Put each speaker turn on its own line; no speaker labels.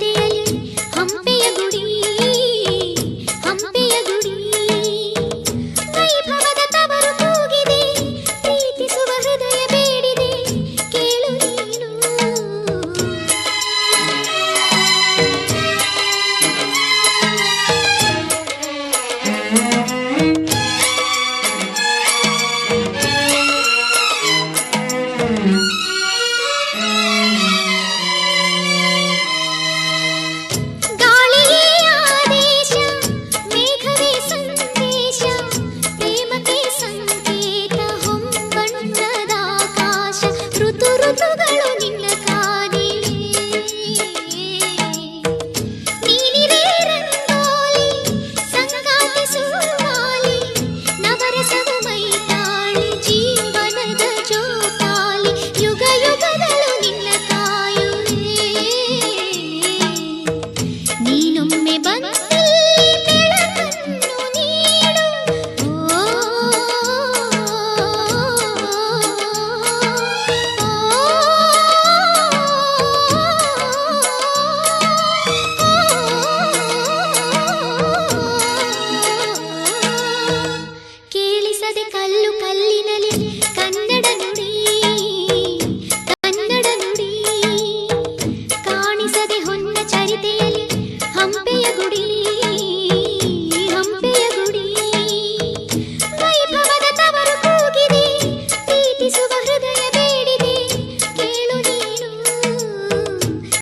ಜೊತೆಯಲ್ಲಿ ಹಂಪೆಯ ಗುಡಿ ಹಂಪೆಯ ಗುಡಿ ವೈಭವದ ತವರು ಕೂಗಿದೆ ಪ್ರೀತಿಸುವ ಹೃದಯ ಬೇಡಿದೆ ಕೇಳು ನೀನು ಗಾಳಿಯೇ ಆದೇಶ ಮೇಘವೇ ಸಂದೇಶ ಪ್ರೇಮಕ್ಕೆ ಸಂಕೇತ ಹೊಂಬಣ್ಣದ ಆಕಾಶ ಋತು ಋತುಗಳು ನಿನ್ನ ಕಾದಿವೆ ನೀನಿರೇ ರಂಗೋಲಿ ಸಂಗಾತಿ ಸುವಾಲಿ ನವರಸವ ಮೈತಾಳಿ ಜೀವನದ ಜೋಕಾಲಿ ಯುಗ ಯುಗದಲ್ಲೂ ನಿನ್ನ ಕಾಯುವೆ ನೀನೊಮ್ಮೆ ಬಂದಲ್ಲಿ ಬೆಳಕನ್ನು ನೀಡು ಕೇಳಿಸದೆ ಕಲ್ಲು ಕಲ್ಲಿನಲ್ಲಿ ಕನ್ನಡ ನುಡಿ